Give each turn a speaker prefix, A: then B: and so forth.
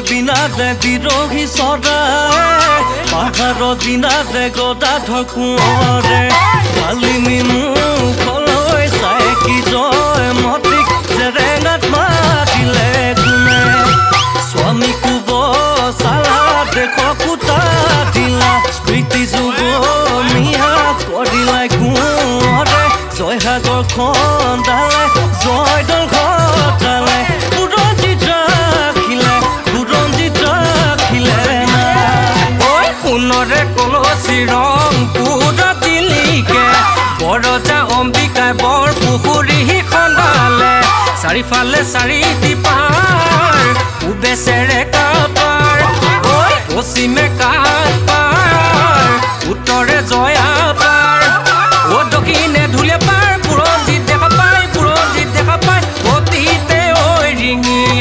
A: বিনাদে বিৰহী চৰাই পাহাৰৰ দিনাদে গদাধৰ কোঁৱৰে কালি মুখলৈ চাই কি জয় মতিক জেৰেঙাত মাতিলে কোনে স্বামী কুব চালা দেশ কুটা দিলা স্মৃতি যুগমীয়া কৰিলে কোঁৱৰে জয়সাগৰ খন্দালে জয়দল ঘটালে বুৰঞ্জিত ৰাখিলে না ঐ সোণৰে কলচী ৰং পুৰা দিলিকে বৰজা অম্বিকাই বৰ পুখুৰী খন্দালে চাৰিফালে চাৰি